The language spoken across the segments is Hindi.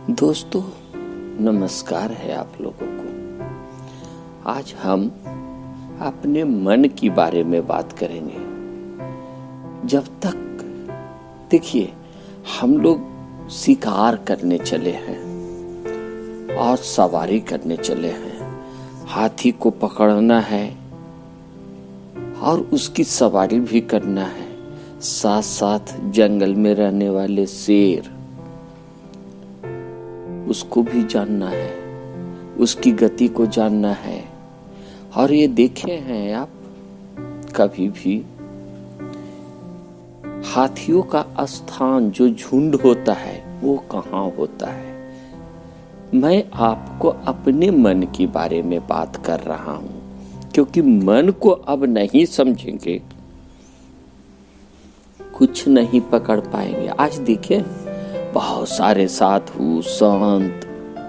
दोस्तों, नमस्कार है आप लोगों को। आज हम अपने मन के बारे में बात करेंगे। जब तक देखिए, हम लोग शिकार करने चले हैं और सवारी करने चले हैं। हाथी को पकड़ना है और उसकी सवारी भी करना है। साथ साथ जंगल में रहने वाले शेर, उसको भी जानना है, उसकी गति को जानना है। और ये देखे हैं आप कभी भी हाथियों का स्थान जो झुंड होता है वो कहाँ होता है। मैं आपको अपने मन के बारे में बात कर रहा हूं, क्योंकि मन को अब नहीं समझेंगे, कुछ नहीं पकड़ पाएंगे। आज देखिए, बहुत सारे साधु संत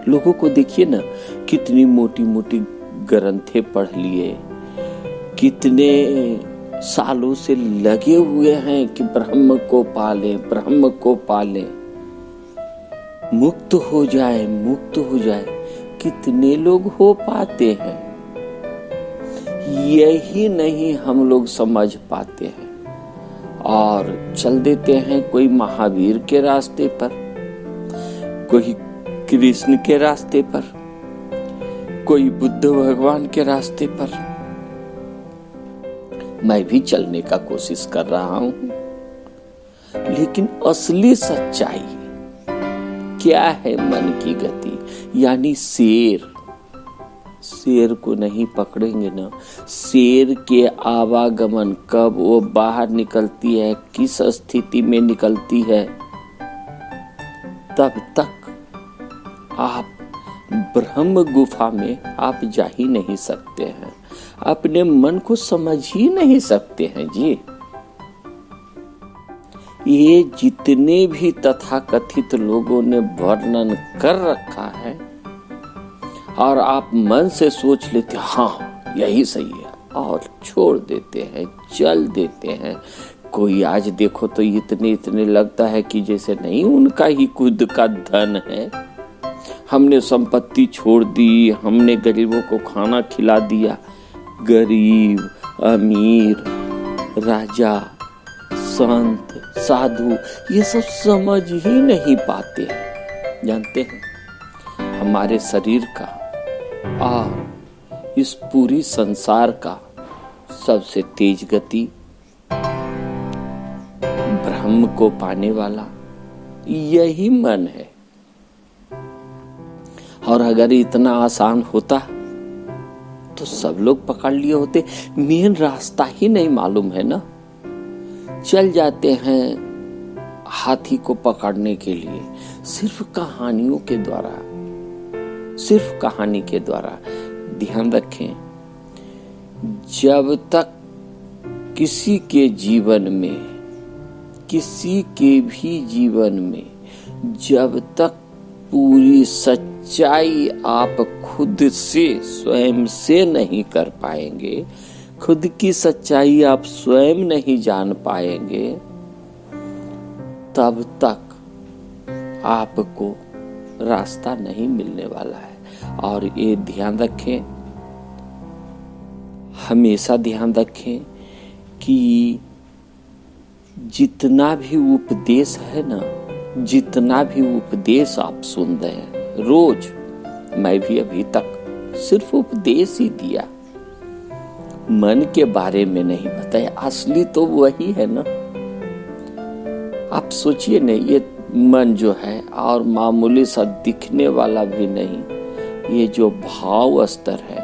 लोगों को देखिए ना, कितनी मोटी मोटी ग्रंथें पढ़ लिए, कितने सालों से लगे हुए हैं कि ब्रह्म को पाले, ब्रह्म को पाले, मुक्त हो जाए, मुक्त हो जाए। कितने लोग हो पाते हैं, यही नहीं हम लोग समझ पाते हैं और चल देते हैं कोई महावीर के रास्ते पर, कोई कृष्ण के रास्ते पर, कोई बुद्ध भगवान के रास्ते पर। मैं भी चलने का कोशिश कर रहा हूं, लेकिन असली सच्चाई क्या है? मन की गति, यानी शेर को नहीं पकड़ेंगे ना। शेर के आवागमन, कब वो बाहर निकलती है, किस स्थिति में निकलती है, तब तक आप ब्रह्म गुफा में आप जा ही नहीं सकते हैं, अपने मन को समझ ही नहीं सकते हैं जी। ये जितने भी तथाकथित लोगों ने वर्णन कर रखा है और आप मन से सोच लेते हाँ यही सही है और छोड़ देते हैं, चल देते हैं। कोई आज देखो तो इतने लगता है कि जैसे नहीं उनका ही खुद का धन है। हमने संपत्ति छोड़ दी, हमने गरीबों को खाना खिला दिया। गरीब, अमीर, राजा, संत, साधु, ये सब समझ ही नहीं पाते हैं। जानते हैं, हमारे शरीर का और इस पूरी संसार का सबसे तेज गति ब्रह्म को पाने वाला यही मन है। और अगर इतना आसान होता तो सब लोग पकड़ लिए होते। मेन रास्ता ही नहीं मालूम है ना, चल जाते हैं हाथी को पकड़ने के लिए सिर्फ कहानियों के द्वारा, सिर्फ कहानी के द्वारा। ध्यान रखें, जब तक किसी के जीवन में, किसी के भी जीवन में, जब तक पूरी सच्चाई आप खुद से, स्वयं से नहीं कर पाएंगे, खुद की सच्चाई आप स्वयं नहीं जान पाएंगे, तब तक आपको रास्ता नहीं मिलने वाला है। और ये ध्यान रखें, हमेशा ध्यान रखें कि जितना भी उपदेश है ना, जितना भी उपदेश आप सुन रहे हैं रोज, मैं भी अभी तक सिर्फ उपदेश ही दिया, मन के बारे में नहीं बताया। असली तो वही है ना। आप सोचिए ना, ये मन जो है और मामूली सा दिखने वाला भी नहीं, ये जो भाव स्तर है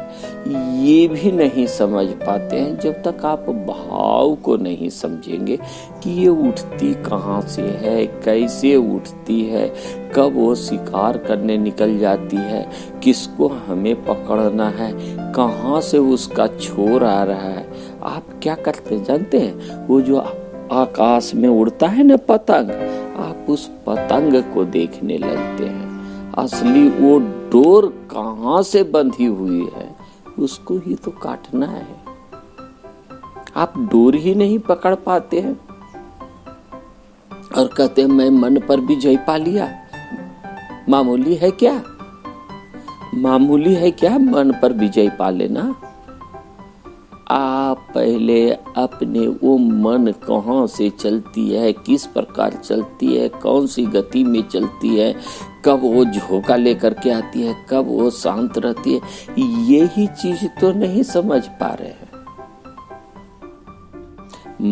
ये भी नहीं समझ पाते हैं जब तक आप भाव को नहीं समझेंगे कि ये उठती कहाँ से है, कैसे उठती है, कब वो शिकार करने निकल जाती है, किसको हमें पकड़ना है, कहाँ से उसका छोर आ रहा है। आप क्या करते जानते हैं? वो जो आकाश में उड़ता है ना पतंग, आप उस पतंग को देखने लगते हैं। असली वो डोर कहाँ से बंधी हुई है, उसको ही तो काटना है। आप डोर ही नहीं पकड़ पाते हैं और कहते हैं मैं मन पर भी जय पा लिया, मामूली है क्या? मामूली है क्या मन पर विजय पा लेना? आप पहले अपने वो मन कहाँ से चलती है, किस प्रकार चलती है, कौन सी गति में चलती है, कब वो झोंका लेकर के आती है, कब वो शांत रहती है, यही चीज तो नहीं समझ पा रहे हैं।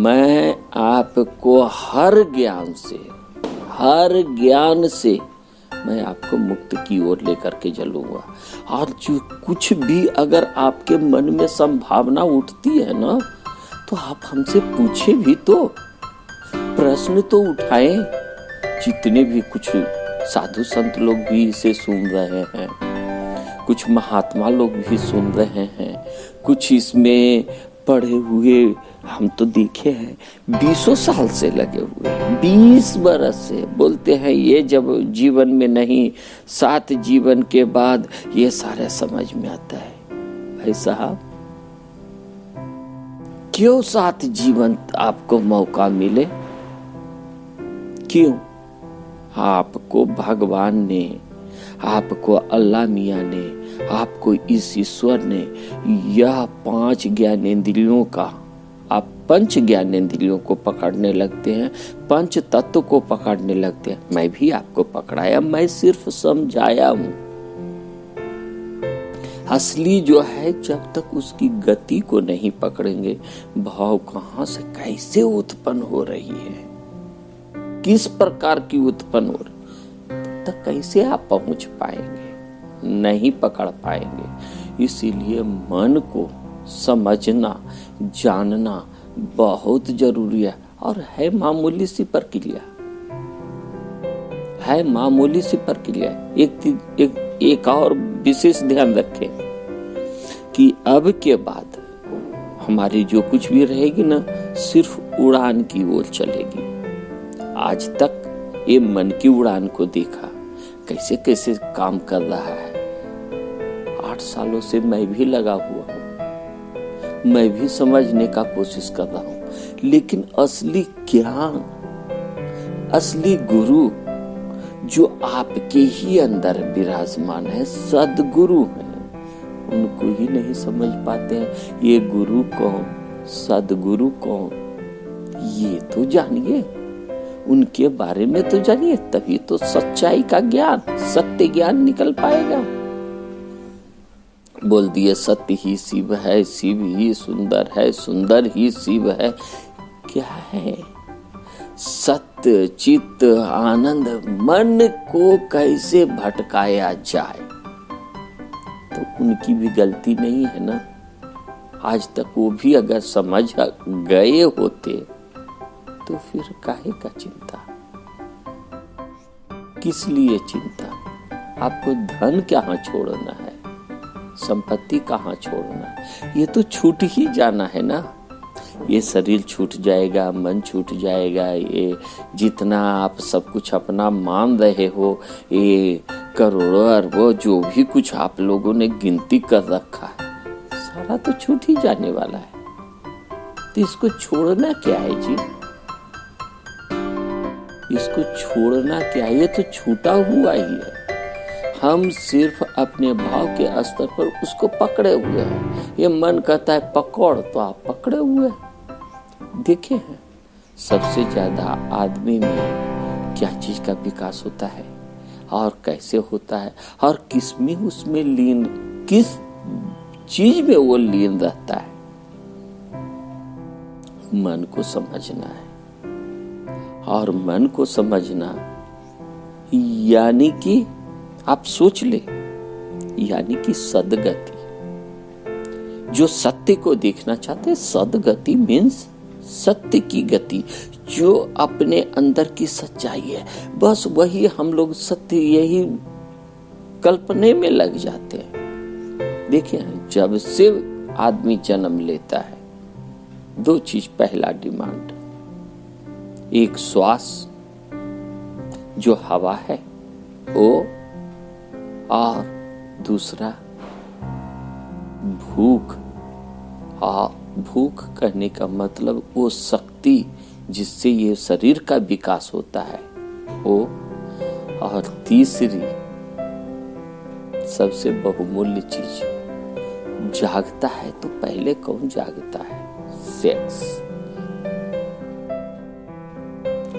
मैं आपको हर ज्ञान से मैं आपको मुक्त की ओर लेकर के चलूंगा। और जो कुछ भी अगर आपके मन में संभावना उठती है ना, तो आप हमसे पूछे भी तो, प्रश्न तो उठाएं। जितने भी कुछ साधु संत लोग भी इसे सुन रहे हैं, कुछ महात्मा लोग भी सुन रहे हैं, कुछ इसमें पढ़े हुए हम तो देखे हैं 20 साल से लगे हुए, 20 बरस से बोलते हैं ये जब जीवन में नहीं, 7 जीवन के बाद ये सारे समझ में आता है। भाई साहब, क्यों 7 जीवन आपको मौका मिले? क्यों? आपको भगवान ने, आपको अल्लाह मियाँ ने, आपको इस ईश्वर ने यह 5 ज्ञानेंद्रियों का, आप 5 ज्ञानेंद्रियों को पकड़ने लगते हैं, 5 तत्व को पकड़ने लगते हैं। मैं भी आपको पकड़ाया, मैं सिर्फ समझाया हूं। असली जो है, जब तक उसकी गति को नहीं पकड़ेंगे, भाव कहां से कैसे उत्पन्न हो रही है, किस प्रकार की उत्पन्न हो रही, तब तक कैसे आप पहुंच पाएंगे? नहीं पकड़ पाएंगे। इसीलिए मन को समझना, जानना बहुत जरूरी है। और है मामूली सी प्रक्रिया, है मामूली सी प्रक्रिया। एक और विशेष ध्यान रखें कि अब के बाद हमारी जो कुछ भी रहेगी ना, सिर्फ उड़ान की ओर चलेगी। आज तक ये मन की उड़ान को देखा कैसे कैसे काम कर रहा है। 8 सालों से मैं भी लगा हुआ हूं, मैं भी समझने का कोशिश कर रहा हूं, लेकिन असली ज्ञान, असली गुरु जो आपके ही अंदर विराजमान है, सदगुरु हैं, उनको ही नहीं समझ पाते हैं। ये गुरु कौन, सदगुरु कौन, ये तो जानिए, उनके बारे में तो जानिए, तभी तो सच्चाई का ज्ञान, सत्य ज्ञान निकल पाएगा। बोल दिए सत्य ही शिव है, शिव ही सुंदर है, सुंदर ही शिव है। क्या है? सत्य, चित्त, आनंद, मन को कैसे भटकाया जाए, तो उनकी भी गलती नहीं है ना। आज तक वो भी अगर समझ गए होते तो फिर काहे का चिंता, किस लिए चिंता? आपको धन कहाँ छोड़ना है, संपत्ति कहाँ छोड़ना है, ये तो छूट ही जाना है ना। ये शरीर छूट जाएगा, मन छूट जाएगा, ये जितना आप सब कुछ अपना मान रहे हो, ये करोड़ों अरबों जो भी कुछ आप लोगों ने गिनती कर रखा है, सारा तो छूट ही जाने वाला है। तो इसको छोड़ना क्या है जी? इसको छोड़ना क्या है? ये तो छूटा हुआ ही है। हम सिर्फ अपने भाव के स्तर पर उसको पकड़े हुए हैं। ये मन कहता है पकड़, तो आप पकड़े हुए हैं। देखे हैं सबसे ज्यादा आदमी में क्या चीज का विकास होता है और कैसे होता है, और किसमें उसमें लीन, किस चीज में वो लीन रहता है, मन को समझना है। और मन को समझना यानी कि आप सोच ले, यानी कि सदगति। जो सत्य को देखना चाहते हैं, सदगति मीन्स सत्य की गति, जो अपने अंदर की सच्चाई है, बस वही हम लोग सत्य यही कल्पने में लग जाते हैं। देखिए, जब से आदमी जन्म लेता है, 2 चीज पहला डिमांड, एक श्वास जो हवा है वो, और दूसरा भूख। और भूख कहने का मतलब वो शक्ति जिससे ये शरीर का विकास होता है वो, और तीसरी सबसे बहुमूल्य चीज। जागता है तो पहले कौन जागता है? सेक्स।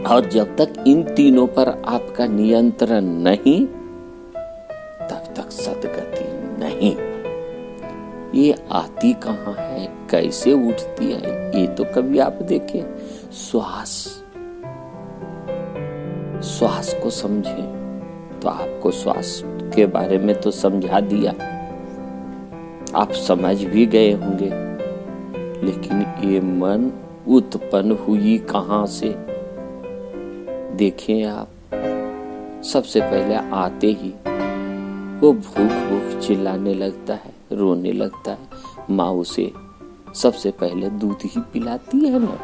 और जब तक इन तीनों पर आपका नियंत्रण नहीं, तब तक सदगति नहीं। ये आती कहाँ है, कैसे उठती है, ये तो कभी आप देखें। श्वास को समझें तो आपको श्वास के बारे में तो समझा दिया, आप समझ भी गए होंगे। लेकिन ये मन उत्पन्न हुई कहाँ से? देखें आप, सबसे पहले आते ही वो भूख भूख चिल्लाने लगता है, रोने लगता है। माँ उसे सबसे पहले दूध ही पिलाती है ना।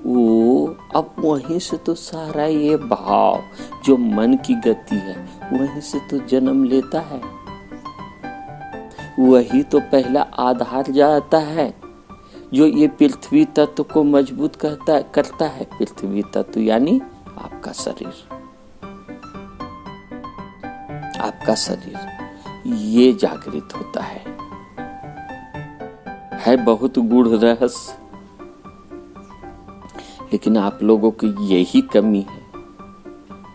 वो अब वहीं से तो सारा ये भाव जो मन की गति है, वहीं से तो जन्म लेता है। वही तो पहला आधार जाता है जो ये पृथ्वी तत्व को मजबूत करता है। पृथ्वी तत्व यानी आपका शरीर। आपका शरीर ये जागृत होता है बहुत गूढ़ रहस्य। लेकिन आप लोगों की यही कमी है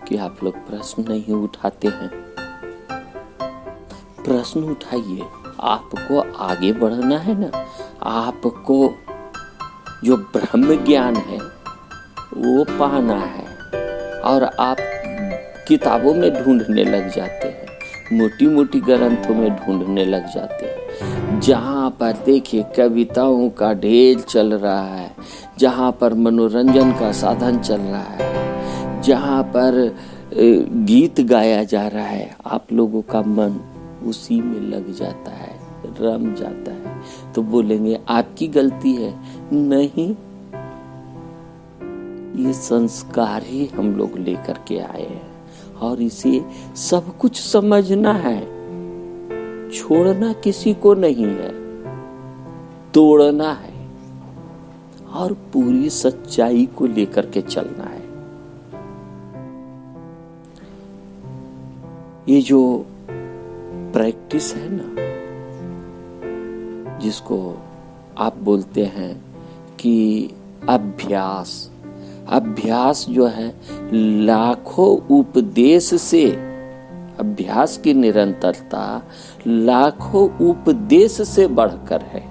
कि आप लोग प्रश्न नहीं उठाते हैं। प्रश्न उठाइए, आपको आगे बढ़ना है ना। आपको जो ब्रह्म ज्ञान है वो पाना है, और आप किताबों में ढूंढने लग जाते हैं, मोटी मोटी ग्रंथों में ढूंढने लग जाते हैं। जहाँ पर देखिए कविताओं का ढेर चल रहा है, जहाँ पर मनोरंजन का साधन चल रहा है, जहाँ पर गीत गाया जा रहा है, आप लोगों का मन उसी में लग जाता है, रम जाता है। तो बोलेंगे आपकी गलती है। नहीं, ये संस्कार ही हम लोग लेकर के आए हैं, और इसे सब कुछ समझना है। छोड़ना किसी को नहीं है, तोड़ना है, और पूरी सच्चाई को लेकर के चलना है। ये जो प्रैक्टिस है ना, जिसको आप बोलते हैं कि अभ्यास जो है, लाखों उपदेश से, अभ्यास की निरंतरता लाखों उपदेश से बढ़कर है।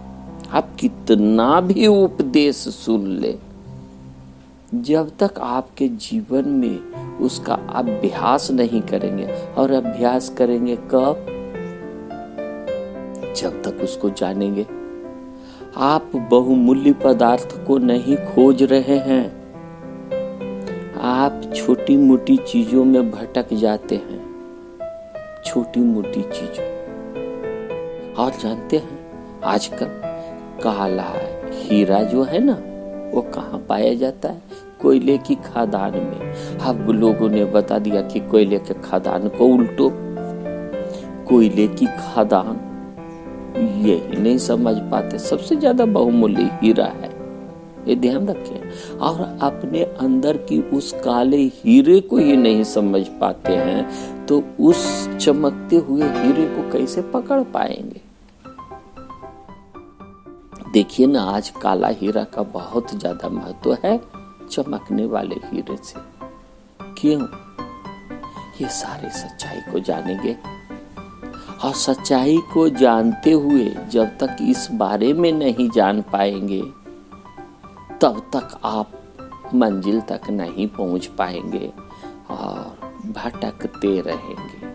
आप कितना भी उपदेश सुन ले, जब तक आपके जीवन में उसका अभ्यास नहीं करेंगे, और अभ्यास करेंगे कब? जब तक उसको जानेंगे। आप बहुमूल्य पदार्थ को नहीं खोज रहे हैं, आप छोटी मोटी चीजों में भटक जाते हैं, छोटी मोटी चीजों। और जानते हैं आजकल काला हीरा जो है ना, वो कहाँ पाया जाता है? कोयले की खदान में। अब लोगों ने बता दिया कि कोयले के खदान को उल्टो। कोयले की खदान यही नहीं समझ पाते, सबसे ज्यादा बहुमूल्य हीरा है, ये ध्यान रखें। और अपने अंदर की उस काले हीरे को ही नहीं समझ पाते हैं, तो उस चमकते हुए हीरे को कैसे पकड़ पाएंगे? देखिए ना, आज काला हीरा का बहुत ज्यादा महत्व है चमकने वाले हीरे से। क्यों? ये सारी सच्चाई को जानेंगे, और सच्चाई को जानते हुए जब तक इस बारे में नहीं जान पाएंगे, तब तक आप मंजिल तक नहीं पहुंच पाएंगे और भटकते रहेंगे।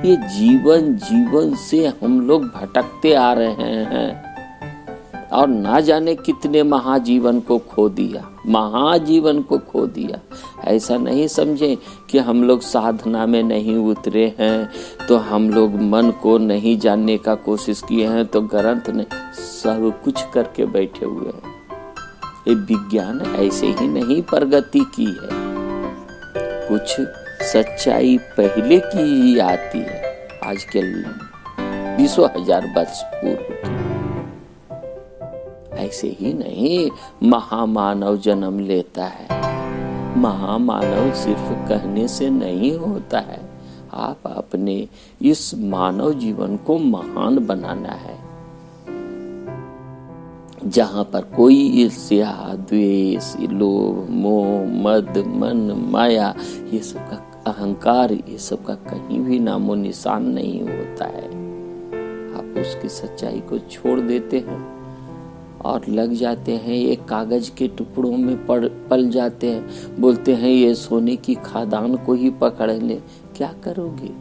ये जीवन से हम लोग भटकते आ रहे हैं, और ना जाने कितने महाजीवन को खो दिया। ऐसा नहीं समझें कि हम लोग साधना में नहीं उतरे हैं, तो हम लोग मन को नहीं जानने का कोशिश किए हैं, तो ग्रंथ ने सब कुछ करके बैठे हुए हैं। ये विज्ञान ऐसे ही नहीं प्रगति की है, कुछ सच्चाई पहले की ही आती है, आज के 20,000 वर्ष पूर्व की। ऐसे ही नहीं महामानव जन्म लेता है। महामानव सिर्फ कहने से नहीं होता है, आप अपने इस मानव जीवन को महान बनाना है, जहां पर कोई ईर्ष्या, द्वेष, लोभ, मोह, मद, मन, माया, ये सब का अहंकार, ये सब का कहीं भी नामो निशान नहीं होता है। आप उसकी सच्चाई को छोड़ देते हैं और लग जाते हैं एक कागज के टुकड़ों में पल जाते हैं। बोलते हैं ये सोने की खादान को ही पकड़ ले। क्या करोगे?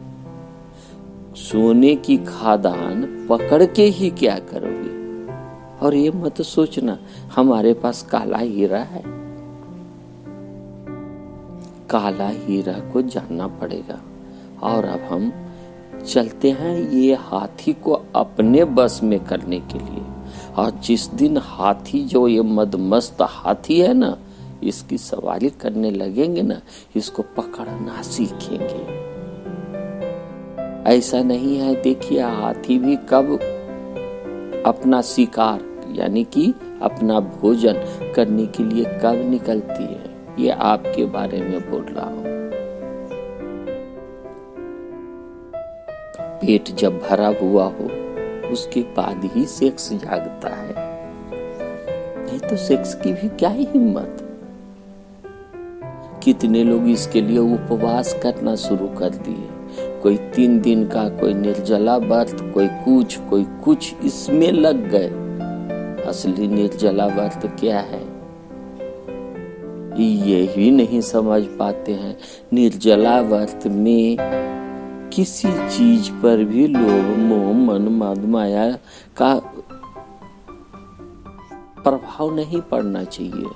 सोने की खादान पकड़ के ही क्या करोगे? और ये मत सोचना हमारे पास काला हीरा है। काला हीरा को जानना पड़ेगा। और अब हम चलते हैं ये हाथी को अपने बस में करने के लिए। और जिस दिन हाथी, जो ये मदमस्त हाथी है ना, इसकी सवारी करने लगेंगे ना, इसको पकड़ना सीखेंगे। ऐसा नहीं है, देखिए हाथी भी कब अपना शिकार यानी कि अपना भोजन करने के लिए कब निकलती है, ये आपके बारे में बोल रहा हूं। पेट जब भरा हुआ हो उसके बाद ही सेक्स जागता है, नहीं तो सेक्स की भी क्या ही हिम्मत। कितने लोग इसके लिए उपवास करना शुरू कर दिए, कोई 3 दिन का, कोई निर्जला व्रत, कोई कुछ इसमें लग गए। असली निर्जला व्रत क्या है यही नहीं समझ पाते हैं। निर्जला व्रत में किसी चीज पर भी लोभ, मोह, मन, मद, माया का प्रभाव नहीं पड़ना चाहिए।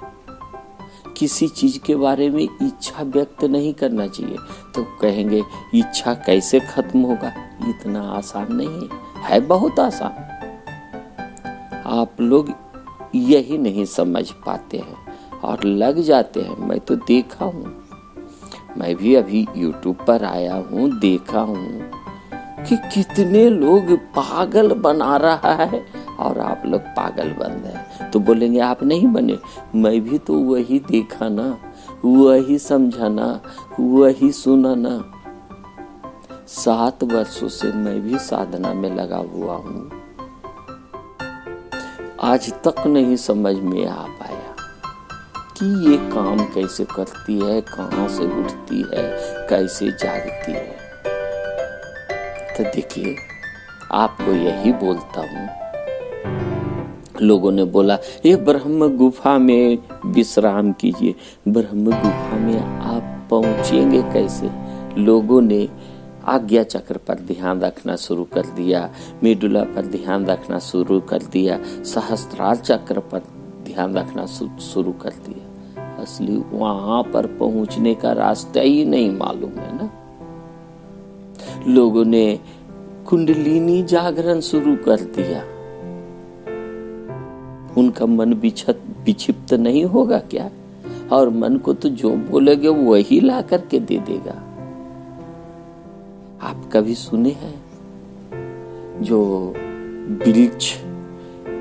किसी चीज के बारे में इच्छा व्यक्त नहीं करना चाहिए। तो कहेंगे इच्छा कैसे खत्म होगा? इतना आसान नहीं है, बहुत आसान। आप लोग यही नहीं समझ पाते हैं और लग जाते हैं। मैं तो देखा हूँ, मैं भी अभी YouTube पर आया हूँ, देखा हूँ कि कितने लोग पागल बना रहा है और आप लोग पागल बन रहे। तो बोलेंगे आप नहीं बने, मैं भी तो वही देखा ना, वही समझा ना, वही सुना ना। 7 वर्षों से मैं भी साधना में लगा हुआ हूँ, आज तक नहीं समझ में आ पाया कि ये काम कैसे करती है, कहाँ से उठती है, कैसे जागती है। तो देखिए, आपको यही बोलता हूँ। लोगों ने बोला ये ब्रह्म गुफा में विश्राम कीजिए। ब्रह्म गुफा में आप पहुंचेंगे कैसे? लोगों ने आज्ञा चक्र पर ध्यान रखना शुरू कर दिया, मेडुला पर ध्यान रखना शुरू कर दिया, सहस्त्रार चक्र पर ध्यान रखना शुरू कर दिया। असली वहां पर पहुंचने का रास्ता ही नहीं मालूम है ना। लोगों ने कुंडलिनी जागरण शुरू कर दिया। उनका मन विक्षिप्त नहीं होगा क्या? और मन को तो जो बोलेगे वही ला करके दे देगा। आप कभी सुने हैं जो वृक्ष,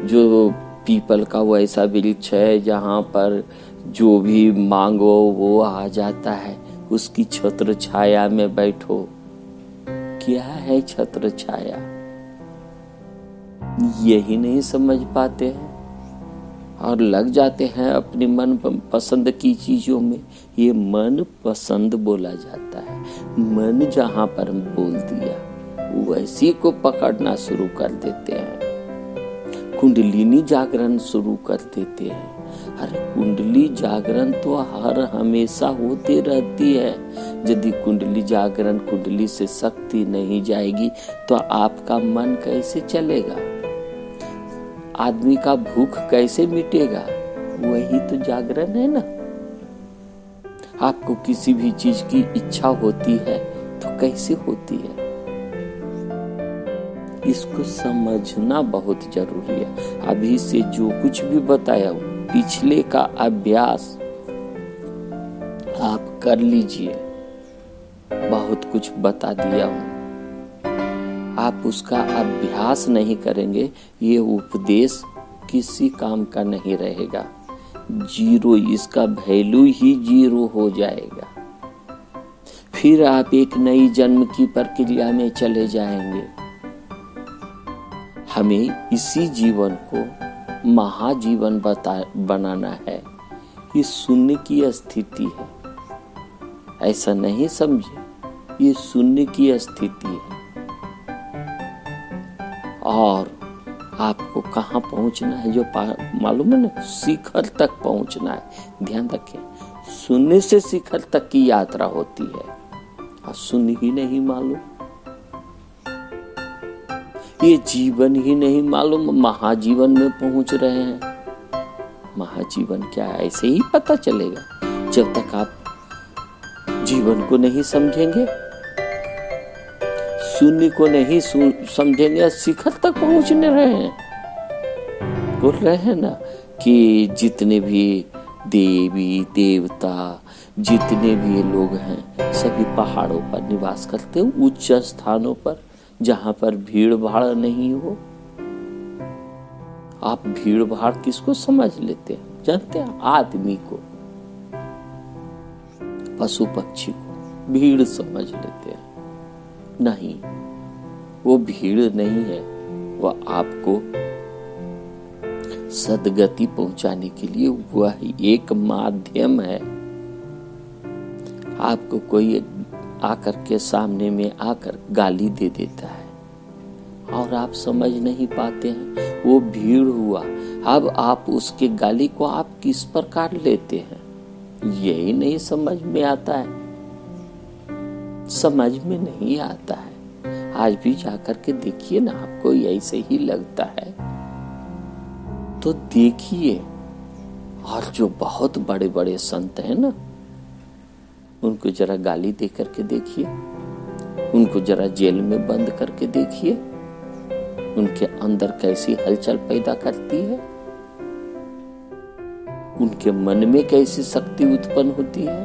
जो पीपल का वैसा वृक्ष है जहां पर जो भी मांगो वो आ जाता है, उसकी छत्र छाया में बैठो। क्या है छत्र छाया? यही नहीं समझ पाते हैं और लग जाते हैं अपनी मन पसंद की चीजों में। ये मन पसंद बोला जाता है। मन जहां पर बोल दिया वैसी को पकड़ना शुरू कर देते हैं। कुंडलिनी जागरण शुरू कर देते हैं। अरे कुंडली जागरण तो हर हमेशा होती रहती है। यदि कुंडली जागरण, कुंडली से शक्ति नहीं जाएगी तो आपका मन कैसे चलेगा? आदमी का भूख कैसे मिटेगा? वही तो जागरण है ना। आपको किसी भी चीज की इच्छा होती है तो कैसे होती है? इसको समझना बहुत जरूरी है। अभी से जो कुछ भी बताया हूं, पिछले का अभ्यास आप कर लीजिए। बहुत कुछ बता दिया हूं, आप उसका अभ्यास नहीं करेंगे, ये उपदेश किसी काम का नहीं रहेगा। जीरो, इसका वैल्यू ही जीरो हो जाएगा। फिर आप एक नई जन्म की प्रक्रिया में चले जाएंगे। हमें इसी जीवन को महाजीवन बनाना है। ये शून्य की स्थिति है, ऐसा नहीं समझे, ये शून्य की स्थिति है। और आपको कहाँ पहुंचना है जो मालूम है ना, शिखर तक पहुंचना है। ध्यान रखें, शून्य से शिखर तक की यात्रा होती है और शून्य ही नहीं मालूम, ये जीवन ही नहीं मालूम, महाजीवन में पहुंच रहे हैं। महाजीवन क्या है ऐसे ही पता चलेगा जब तक आप जीवन को नहीं समझेंगे, शून्य को नहीं समझेंगे। शिखर तक पहुंचने रहे हैं। बोल रहे हैं ना कि जितने भी देवी देवता, जितने भी लोग हैं, सभी पहाड़ों पर निवास करते हैं, उच्च स्थानों पर, जहां पर भीड़ भाड़ नहीं हो। आप भीड़ भाड़ किसको समझ लेते हैं जानते हैं? आदमी को, पशु पक्षी को भीड़ समझ लेते हैं। नहीं, वो भीड़ नहीं है, वो आपको सदगति पहुंचाने के लिए वह एक माध्यम है। आपको कोई आकर के सामने में आकर गाली दे देता है और आप समझ नहीं पाते हैं, वो भीड़ हुआ। अब आप उसके गाली को आप किस प्रकार लेते हैं, यही नहीं समझ में आता है। समझ में नहीं आता है। आज भी जाकर के देखिए ना, आपको ऐसे ही लगता है तो देखिए। और जो बहुत बड़े बड़े संत हैं ना, उनको जरा गाली दे करके देखिए, उनको जरा जेल में बंद करके देखिए, उनके अंदर कैसी हलचल पैदा करती है, उनके मन में कैसी शक्ति उत्पन्न होती है।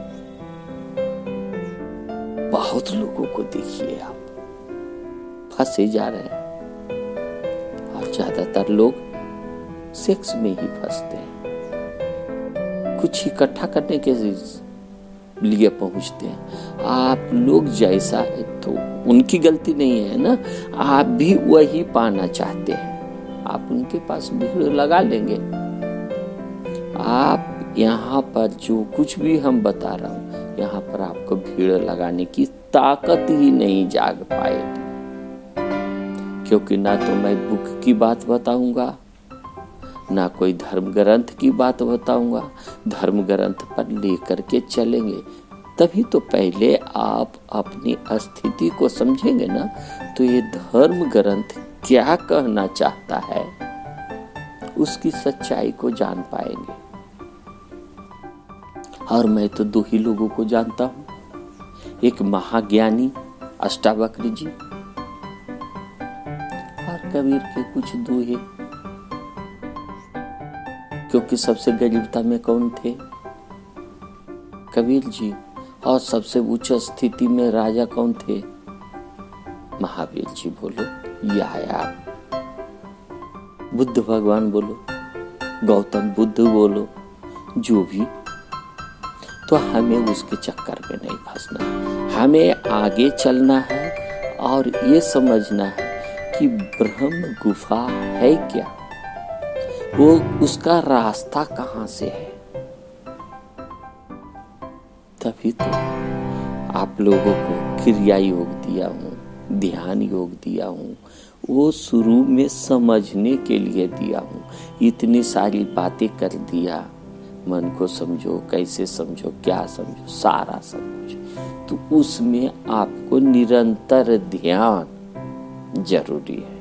बहुत लोगों को देखिए आप, फंसे जा रहे हैं। और ज्यादातर लोग सेक्स में ही फंसते हैं, कुछ इकट्ठा करने के लिए पहुंचते हैं। आप लोग जैसा है तो उनकी गलती नहीं है ना, आप भी वही पाना चाहते हैं, आप उनके पास भीड़ लगा लेंगे। आप यहाँ पर जो कुछ भी हम बता रहा हूँ, यहाँ पर आपको भीड़ लगाने की ताकत ही नहीं जाग पाएगी, क्योंकि ना तो मैं बुक की बात बताऊंगा, ना कोई धर्म ग्रंथ की बात बताऊंगा। धर्म ग्रंथ पर लेकर के चलेंगे तभी तो पहले आप अपनी स्थिति को समझेंगे ना, तो ये धर्म ग्रंथ क्या कहना चाहता है उसकी सच्चाई को जान पाएंगे। और मैं तो दो ही लोगों को जानता हूं, एक महाज्ञानी अष्टावक्र जी और कबीर के कुछ दोहे। क्योंकि सबसे गरीबता में कौन थे? कबीर जी। और सबसे उच्च स्थिति में राजा कौन थे? महावीर जी बोलो, या आप बुद्ध भगवान बोलो, गौतम बुद्ध बोलो, जो भी। तो हमें उसके चक्कर में नहीं फंसना, हमें आगे चलना है और ये समझना है कि ब्रह्म गुफा है क्या, वो उसका रास्ता कहां से है। तभी तो आप लोगों को क्रिया योग दिया हूं, ध्यान योग दिया हूं, वो शुरू में समझने के लिए दिया हूं। इतनी सारी बातें कर दिया, मन को समझो, कैसे समझो, क्या समझो, सारा सब कुछ। तो उसमें आपको निरंतर ध्यान जरूरी है।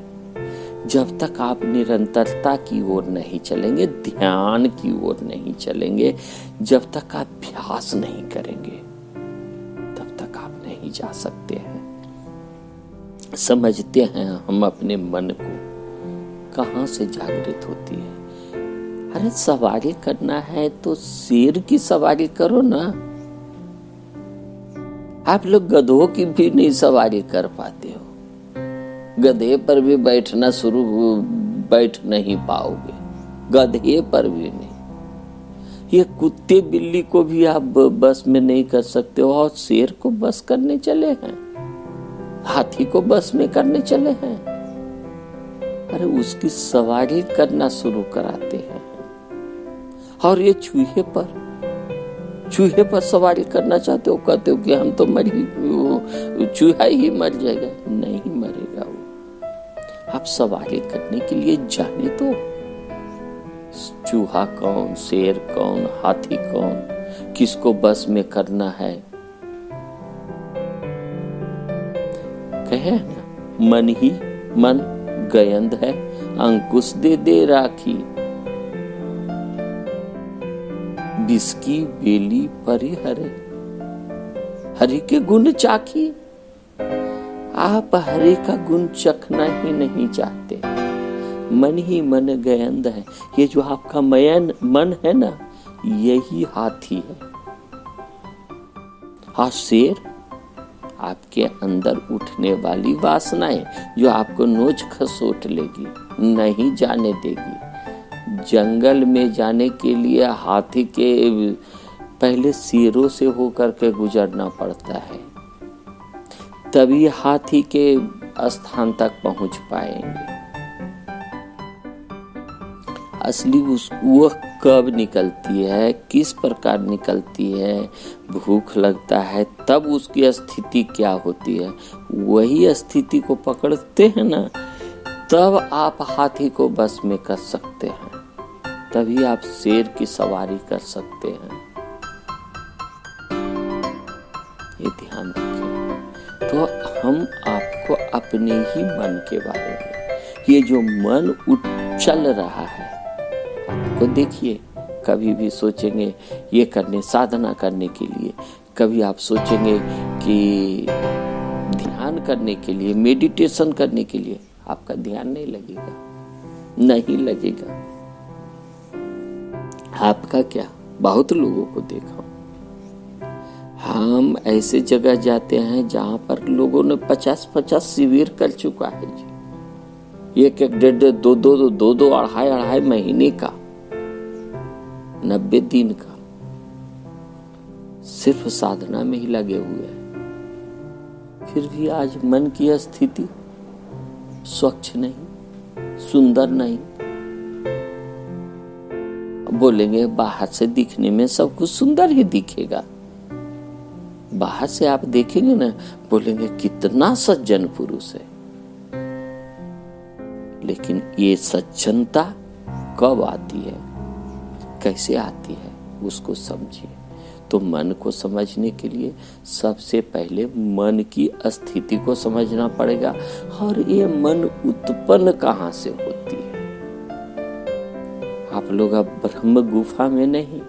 जब तक आप निरंतरता की ओर नहीं चलेंगे, ध्यान की ओर नहीं चलेंगे, जब तक आप अभ्यास नहीं करेंगे, तब तक आप नहीं जा सकते हैं। समझते हैं हम अपने मन को, कहां से जागृत होती है। अरे सवारी करना है तो शेर की सवारी करो ना। आप लोग गधों की भी नहीं सवारी कर पाते हो, गधे पर भी बैठ नहीं पाओगे, गधे पर भी नहीं। ये कुत्ते बिल्ली को भी आप बस में नहीं कर सकते हो, और शेर को बस करने चले हैं, हाथी को बस में करने चले हैं। अरे उसकी सवारी करना शुरू कराते हैं। और ये चूहे पर सवारी करना चाहते हो, कहते हो कि हम तो चूहा ही मर जाएगा। नहीं मरेगा वो। आप सवारी करने के लिए जाने तो, चूहा कौन, शेर कौन, हाथी कौन, किसको बस में करना है। कहे ना, मन ही मन गयंद है, अंकुश दे दे राखी, बिस्की बेली परी हरे, हरि के गुण चाखी। आप हरि का गुण चखना ही नहीं चाहते। मन ही मन गयंद है। ये जो आपका मन है ना, यही हाथी है। और शेर आपके अंदर उठने वाली वासनाएं जो आपको नोच खसोट लेगी, नहीं जाने देगी। जंगल में जाने के लिए हाथी के पहले सिरों से होकर के गुजरना पड़ता है, तभी हाथी के स्थान तक पहुंच पाएंगे। असली वह कब निकलती है, किस प्रकार निकलती है, भूख लगता है तब उसकी स्थिति क्या होती है, वही स्थिति को पकड़ते हैं ना, तब आप हाथी को बस में कर सकते हैं, तभी आप शेर की सवारी कर सकते हैं। ये ध्यान रखें। तो हम आपको अपने ही मन के बारे में, ये जो मन चल रहा है, आपको देखिए, कभी भी सोचेंगे ये करने, साधना करने के लिए, कभी आप सोचेंगे कि ध्यान करने के लिए, मेडिटेशन करने के लिए, आपका ध्यान नहीं लगेगा। आपका क्या, बहुत लोगों को देखा, हम ऐसे जगह जाते हैं जहां पर लोगों ने 50-50 शिविर कर चुका है जी, एक 1.5, 2 अढ़ाई महीने का, 90 दिन का, सिर्फ साधना में ही लगे हुए हैं। फिर भी आज मन की स्थिति स्वच्छ नहीं, सुंदर नहीं। बोलेंगे बाहर से दिखने में सब कुछ सुंदर ही दिखेगा, बाहर से आप देखेंगे ना, बोलेंगे कितना सज्जन पुरुष है। लेकिन ये सज्जनता कब आती है, कैसे आती है, उसको समझिए। तो मन को समझने के लिए सबसे पहले मन की स्थिति को समझना पड़ेगा, और ये मन उत्पन्न कहाँ से होती है। आप लोग अब ब्रह्म गुफा में नहीं,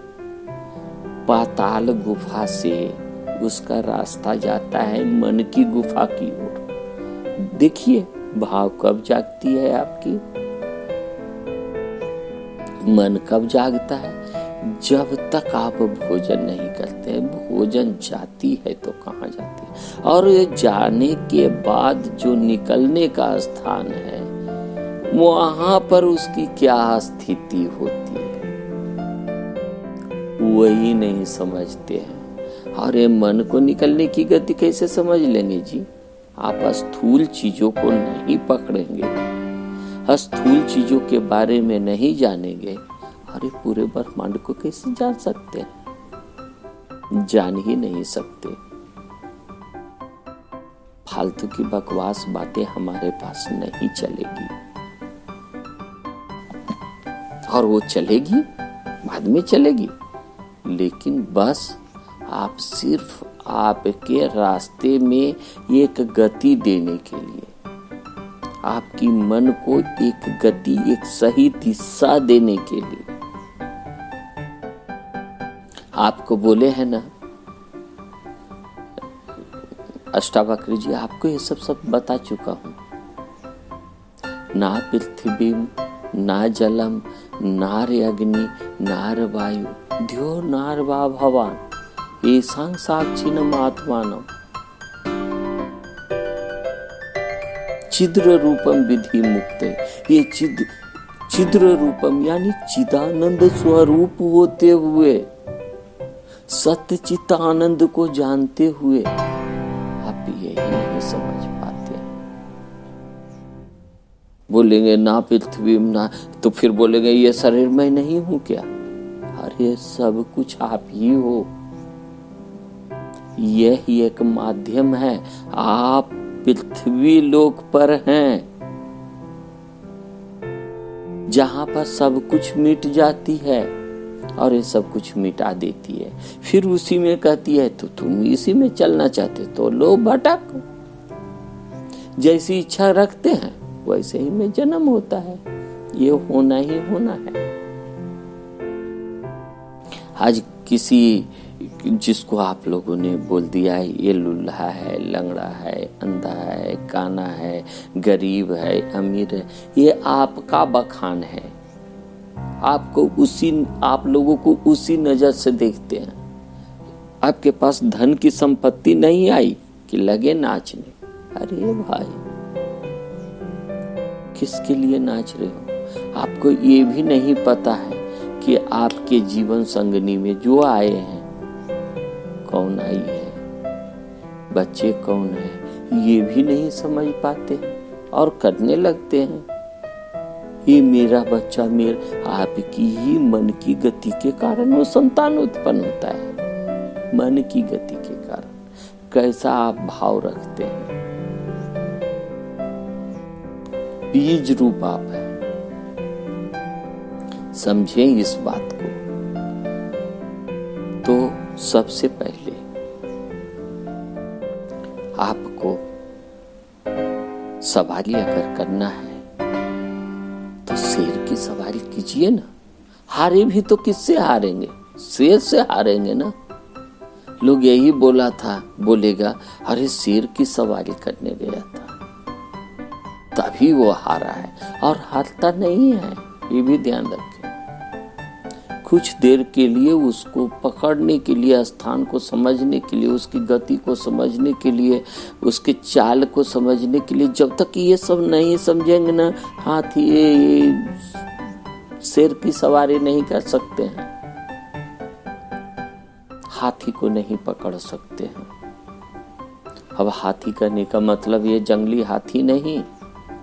पाताल गुफा से उसका रास्ता जाता है मन की गुफा की ओर। देखिए भाव कब जागती है आपकी, मन कब जागता है, जब तक आप भोजन नहीं करते। भोजन जाती है तो कहाँ जाती है, और ये जाने के बाद जो निकलने का स्थान है, वहां पर उसकी क्या स्थिति होती है, वही नहीं समझते हैं। और ये मन को निकलने की गति कैसे समझ लेंगे जी, आप स्थूल चीजों को नहीं पकड़ेंगे, स्थूल चीजों के बारे में नहीं जानेंगे, अरे पूरे ब्रह्मांड को कैसे जान सकते हैं, जान ही नहीं सकते। फालतू की बकवास बातें हमारे पास नहीं चलेगी, और वो चलेगी, बाद में चलेगी, लेकिन बस आप सिर्फ आपके रास्ते में एक गति देने के लिए, आपकी मन को एक गति, एक सही दिशा देने के लिए। आपको बोले हैं ना अष्टावक्र जी, आपको ये सब बता चुका हूं, ना पृथ्वी ना जलम नार अग्नि नार वायु ध्यो नार वा भवान येषां साक्षिणम् आत्मानम् छिद्र रूपम विधि मुक्ते। ये छिद्र रूपम यानी चिदानंद स्वरूप होते हुए, सत्य चित्त आनंद को जानते हुए आप यही नहीं समझ पाते। बोलेंगे ना पृथ्वी ना, तो फिर बोलेंगे ये शरीर में नहीं हूं क्या? अरे सब कुछ आप ही हो। यही एक माध्यम है। आप पृथ्वी लोक पर हैं, जहां पर सब कुछ मिट जाती है और ये सब कुछ मिटा देती है। फिर उसी में कहती है तो तुम इसी में चलना चाहते तो लो भटक। जैसी इच्छा रखते हैं वैसे ही में जन्म होता है। ये होना ही होना है। आज किसी जिसको आप लोगों ने बोल दिया है ये लुल्हा है, लंगड़ा है, अंधा है, काना है, गरीब है, अमीर है, ये आपका बखान है। आप लोगों को उसी नजर से देखते हैं। आपके पास धन की संपत्ति नहीं आई कि लगे नाचने। अरे भाई, किसके लिए नाच रहे हो? आपको ये भी नहीं पता है कि आपके जीवन संगनी में जो आए हैं कौन आई है, बच्चे कौन है, ये भी नहीं समझ पाते और करने लगते हैं ये मेरा बच्चा मेरा। आपकी ही मन की गति के कारण वो संतान उत्पन्न होता है। मन की गति के कारण कैसा आप भाव रखते हैं। बीज रूप आप है। समझे इस बात को। तो सबसे पहले आपको सवारी अगर करना है तो शेर की सवारी कीजिए ना। हारे भी तो किससे हारेंगे? शेर से हारेंगे ना। लोग यही बोलेगा अरे शेर की सवारी करने गया था तभी वो हारा है, और हारता नहीं है। ये भी ध्यान रखें। कुछ देर के लिए उसको पकड़ने के लिए, स्थान को समझने के लिए, उसकी गति को समझने के लिए, उसके चाल को समझने के लिए, जब तक ये सब नहीं समझेंगे ना, हाथी ये शेर की सवारी नहीं कर सकते हैं। हाथी को नहीं पकड़ सकते हैं। अब हाथी करने का मतलब ये जंगली हाथी नहीं,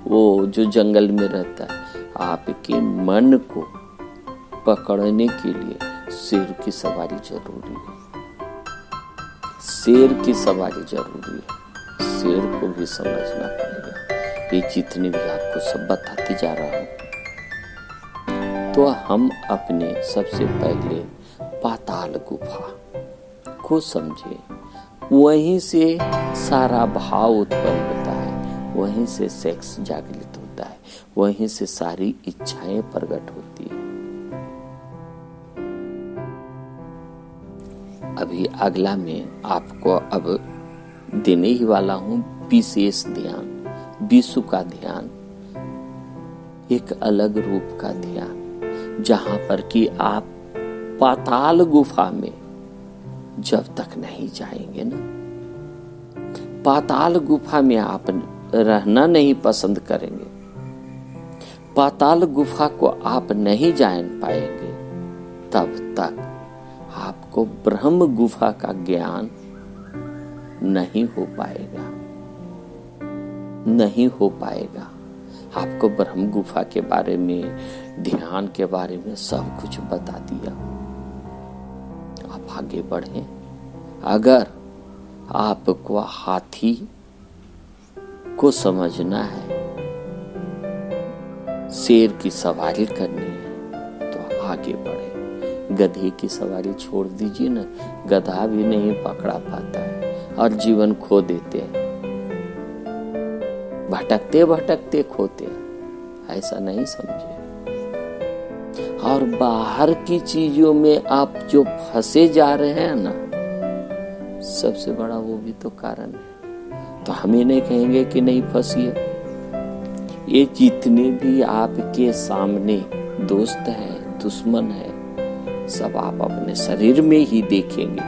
वो जो जंगल में रहता है। आपके मन को पकड़ने के लिए शेर की सवारी जरूरी है। शेर की सवारी जरूरी है। शेर को भी समझना पड़ेगा। ये जितने भी आपको सब बताते जा रहा हूं, तो हम अपने सबसे पहले पाताल गुफा को समझे। वहीं से सारा भाव उत्पन्न होता है, वहीं से सेक्स जागृत होता है, वहीं से सारी इच्छाएं प्रकट होती है। अभी अगला मैं आपको अब देने ही वाला हूं विशेष ध्यान, विश्व का ध्यान, एक अलग रूप का ध्यान, जहां पर कि आप पाताल गुफा में जब तक नहीं जाएंगे ना, पाताल गुफा में आप रहना नहीं पसंद करेंगे, पाताल गुफा को आप नहीं जान पाएंगे, तब तक आपको ब्रह्म गुफा का ज्ञान नहीं हो पाएगा। नहीं हो पाएगा। आपको ब्रह्म गुफा के बारे में, ध्यान के बारे में सब कुछ बता दिया। आप आगे बढ़े। अगर आपको हाथी को समझना है, शेर की सवारी करनी है, तो आगे बढ़े। गधे की सवारी छोड़ दीजिए ना, गधा भी नहीं पकड़ा पाता है और जीवन खो देते हैं। भटकते भटकते खोते हैं, ऐसा नहीं समझे। और बाहर की चीजों में आप जो फंसे जा रहे हैं ना, सबसे बड़ा वो भी तो कारण है। तो हम ये नहीं कहेंगे कि नहीं फंसिए। ये जितने भी आपके सामने दोस्त हैं, दुश्मन है, सब आप अपने शरीर में ही देखेंगे।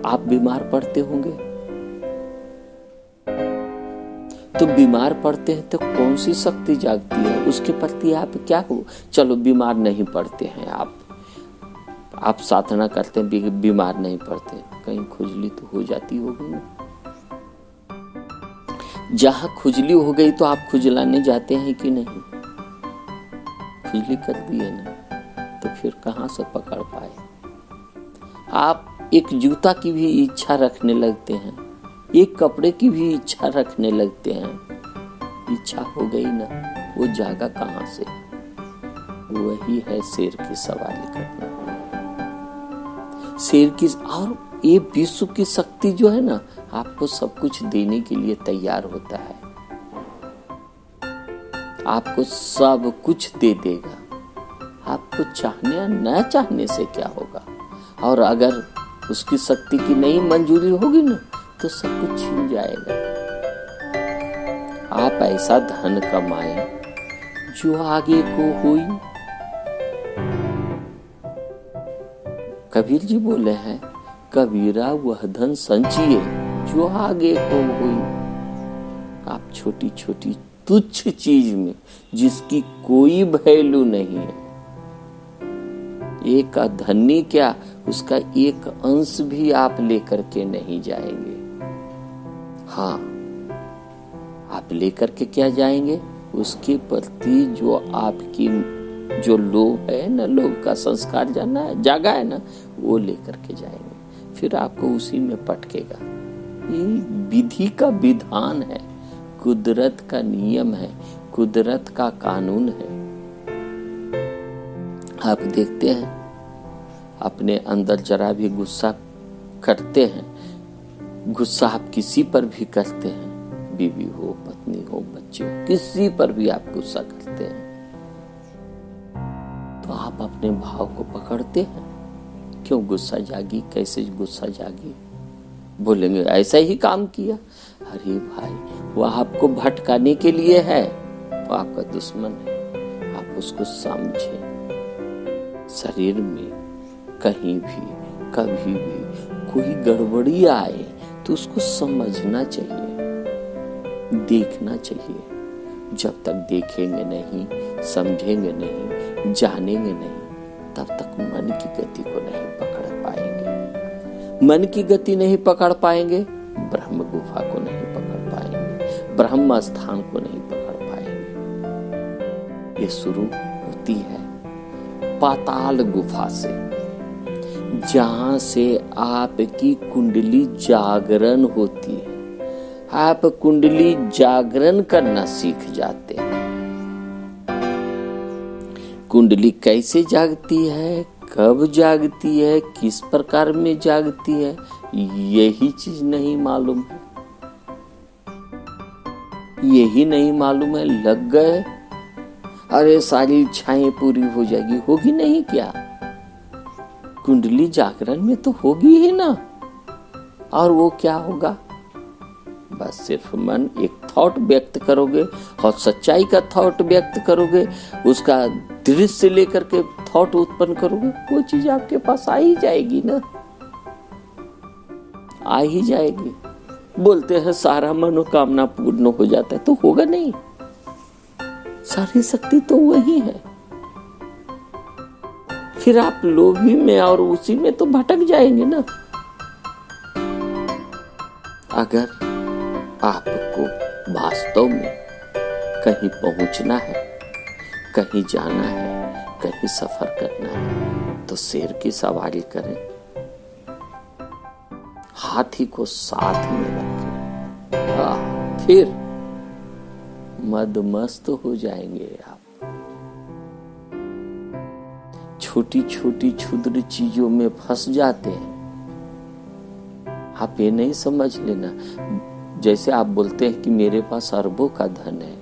आप बीमार पड़ते होंगे तो बीमार पड़ते हैं तो कौन सी शक्ति जागती है, उसके प्रति आप क्या हो। चलो बीमार नहीं पड़ते हैं, आप साधना करते हैं, बीमार नहीं पड़ते, कहीं खुजली तो हो जाती होगी ना। जहां खुजली हो गई तो आप खुजलाने जाते हैं कि नहीं, खुजली कर दी है ना, तो फिर कहां से पकड़ पाए। आप एक जूता की भी इच्छा रखने लगते हैं, एक कपड़े की भी इच्छा रखने लगते हैं, इच्छा हो गई ना, वो जागा कहां से। वही है शेर की सवारी करना। शेर की और ये विश्व की शक्ति जो है ना, आपको सब कुछ देने के लिए तैयार होता है, आपको सब कुछ दे देगा। आपको चाहने या न चाहने से क्या होगा। और अगर उसकी शक्ति की नहीं मंजूरी होगी ना, तो सब कुछ छीन जाएगा। आप ऐसा धन कमाए जो आगे को हुई। कबीर जी बोले हैं, कबीरा वह धन संचिए जो आगे को हुई। आप छोटी छोटी तुच्छ चीज में जिसकी कोई वैल्यू नहीं है, एक धनी क्या, उसका एक अंश भी आप लेकर के नहीं जाएंगे। हाँ, आप लेकर के क्या जाएंगे, उसके प्रति जो आपकी जो लोभ है ना, लोभ का संस्कार जाना है, जागा है ना, वो लेकर के जाएंगे। फिर आपको उसी में पटकेगा। ये विधि का विधान है, कुदरत का नियम है, कुदरत का कानून है। आप देखते हैं, अपने अंदर जरा भी गुस्सा करते हैं, गुस्सा आप किसी पर भी करते हैं, बीवी हो, पत्नी हो, बच्चे हो, किसी पर भी आप गुस्सा करते हैं, तो आप अपने भाव को पकड़ते हैं। क्यों गुस्सा जागी, कैसे गुस्सा जागी, बोलेंगे ऐसा ही काम किया। अरे भाई, वह आपको भटकाने के लिए है, वो आपका दुश्मन है, आप उसको समझे। शरीर में कहीं भी कभी भी कोई गड़बड़ी आए तो उसको समझना चाहिए, देखना चाहिए। जब तक देखेंगे नहीं, समझेंगे नहीं, जानेंगे नहीं, तब तक मन की गति को नहीं पकड़ पाएंगे। मन की गति नहीं पकड़ पाएंगे, ब्रह्म गुफा को नहीं पकड़ पाएंगे, ब्रह्म स्थान को नहीं पकड़ पाएंगे। ये शुरू होती है पाताल गुफा से, जहां से आपकी कुंडली जागरण होती है। आप कुंडली जागरण करना सीख जाते हैं। कुंडली कैसे जागती है, कब जागती है, किस प्रकार में जागती है, यही चीज नहीं मालूम है। यही नहीं मालूम है, लग गए, अरे सारी इच्छाएं पूरी हो जाएगी, होगी नहीं क्या। कुंडली जागरण में तो होगी ही ना। और वो क्या होगा, बस सिर्फ मन एक थॉट व्यक्त करोगे और सच्चाई का थॉट व्यक्त करोगे, उसका दृश्य लेकर के थॉट उत्पन्न करोगे, वो चीज आपके पास आ ही जाएगी ना, आ ही जाएगी। बोलते हैं सारा मनोकामना पूर्ण हो जाता है, तो होगा नहीं। सारी शक्ति तो वही है। फिर आप लोभी में और उसी में तो भटक जाएंगे ना। अगर आपको वास्तव में कहीं पहुंचना है, कहीं जाना है, कहीं सफर करना है, तो शेर की सवारी करें, हाथी को साथ में रखें, फिर मदमस्त हो जाएंगे आप। छोटी छोटी क्षुद्र चीजों में फंस जाते हैं। आप ये नहीं समझ लेना, जैसे आप बोलते हैं कि मेरे पास अरबों का धन है,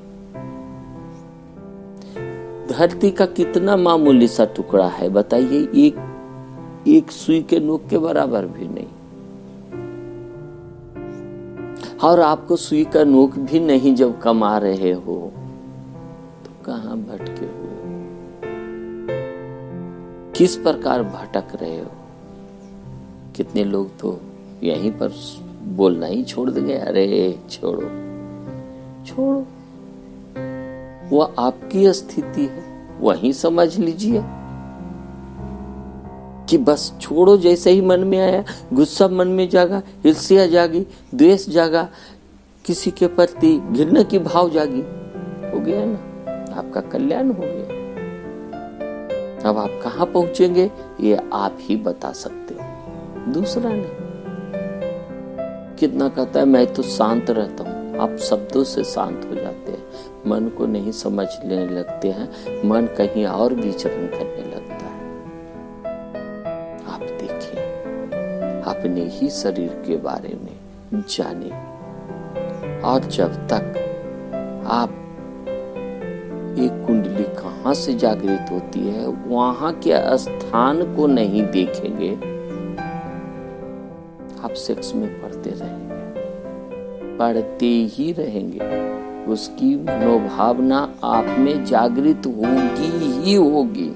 धरती का कितना मामूली सा टुकड़ा है बताइए, एक सुई के नोक के बराबर भी नहीं। और आपको सुई का नोक भी नहीं जब कमा रहे हो, तो कहां भटके हुए हो, किस प्रकार भटक रहे हो। कितने लोग तो यहीं पर बोलना ही छोड़ देंगे, अरे छोड़ो, छोड़ो, वो आपकी स्थिति है, वहीं समझ लीजिए कि बस छोड़ो। जैसे ही मन में आया, गुस्सा मन में जागा, ईर्ष्या जागी, द्वेष जागा, किसी के प्रति घृणा की भाव जागी, हो गया ना, आपका कल्याण हो गया। अब आप कहाँ पहुंचेंगे ये आप ही बता सकते हो, दूसरा नहीं। कितना कहता है मैं तो शांत रहता हूं, आप शब्दों से शांत हो जाते हैं, मन को नहीं समझने लगते हैं, मन कहीं और विचरण करने लगता है। आप देखिए, अपने ही शरीर के बारे में जाने, और जब तक आप एक कुंडली कहाँ से जागृत होती है वहां के स्थान को नहीं देखेंगे, आप सेक्स में पढ़ते रहेंगे, पढ़ते ही रहेंगे, उसकी मनोभावना आप में जागृत होगी ही होगी।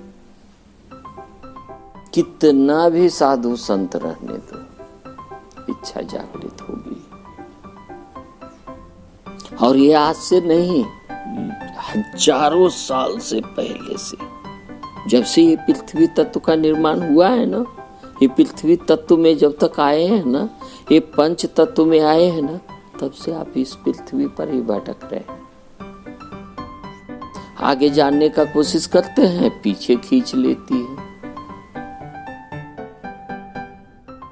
कितना भी साधु संत रहने दो, इच्छा जागृत होगी। और ये आज से नहीं, हजारों साल से पहले से, जब से ये पृथ्वी तत्व का निर्माण हुआ है ना, ये पृथ्वी तत्व में जब तक आए हैं ना, ये पंच तत्व में आए हैं ना, तब से आप इस पृथ्वी पर ही भटक रहे हैं। आगे जानने का कोशिश करते हैं, पीछे खींच लेती है।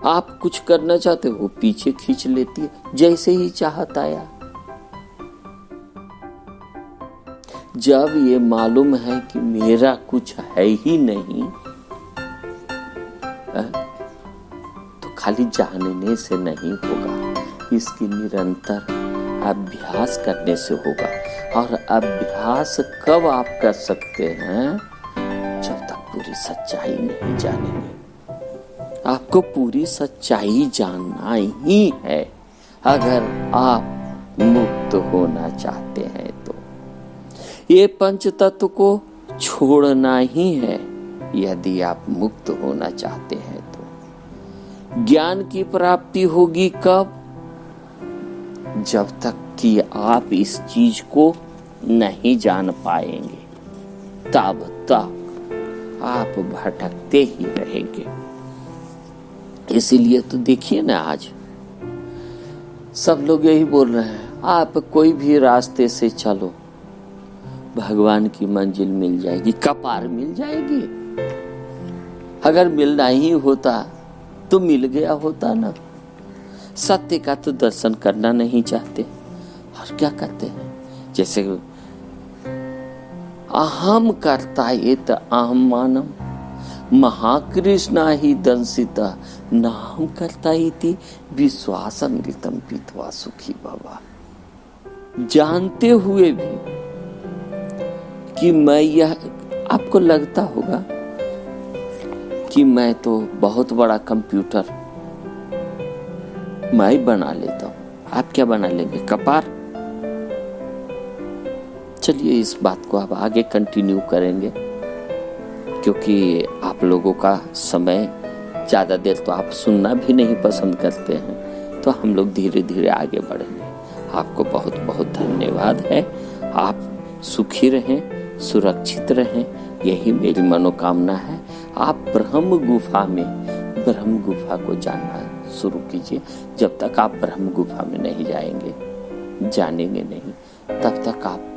आप कुछ करना चाहते हो, वो पीछे खींच लेती है, जैसे ही चाहत आया। जब ये मालूम है कि मेरा कुछ है ही नहीं, तो खाली जानने से नहीं होगा, इसकी निरंतर अभ्यास करने से होगा। और अभ्यास कब आप कर सकते हैं? जब तक पूरी सच्चाई नहीं जानेंगे। आपको पूरी सच्चाई जानना ही है अगर आप मुक्त होना चाहते हैं तो। ये पंच तत्व को छोड़ना ही है यदि आप मुक्त होना चाहते हैं तो। ज्ञान की प्राप्ति होगी कब? जब तक कि आप इस चीज को नहीं जान पाएंगे, तब तक आप भटकते ही रहेंगे। इसीलिए तो देखिए ना, आज सब लोग यही बोल रहे हैं, आप कोई भी रास्ते से चलो, भगवान की मंजिल मिल जाएगी, कपार मिल जाएगी। अगर मिलना ही होता तो मिल गया होता ना। सत्य का तो दर्शन करना नहीं चाहते, और क्या करते हैं? जैसे अहम कर्ता ये तो अहम मानम, महाकृष्णा ही दंसिता नाम करता ही थी, विश्वासमृतम पीत्वा सुखी बाबा। जानते हुए भी कि मैं यह, आपको लगता होगा कि मैं तो बहुत बड़ा कंप्यूटर मैं बना लेता हूं, आप क्या बना लेंगे? कपार। चलिए इस बात को आप आगे कंटिन्यू करेंगे, क्योंकि आप लोगों का समय ज्यादा देर तो आप सुनना भी नहीं पसंद करते हैं, तो हम लोग धीरे धीरे आगे बढ़ेंगे। आपको बहुत बहुत धन्यवाद है। आप सुखी रहें, सुरक्षित रहें, यही मेरी मनोकामना है। आप ब्रह्म गुफा को जानना शुरू कीजिए। जब तक आप ब्रह्म गुफा में नहीं जाएंगे, जानेंगे नहीं, तब तक आप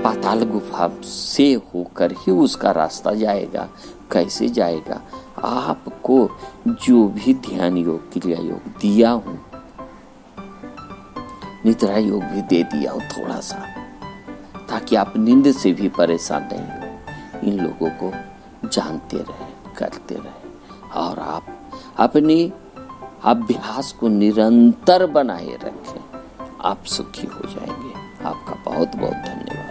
पाताल गुफा से होकर ही उसका रास्ता जाएगा। कैसे जाएगा? आपको जो भी ध्यान योग, क्रिया योग दिया हूं, निद्रा योग भी दे दिया हूं थोड़ा सा, ताकि आप नींद से भी परेशान नहीं हो। इन लोगों को जानते रहें, करते रहें, और आप अपनी अभ्यास को निरंतर बनाए रखें। आप सुखी हो जाएंगे। आपका बहुत बहुत धन्यवाद।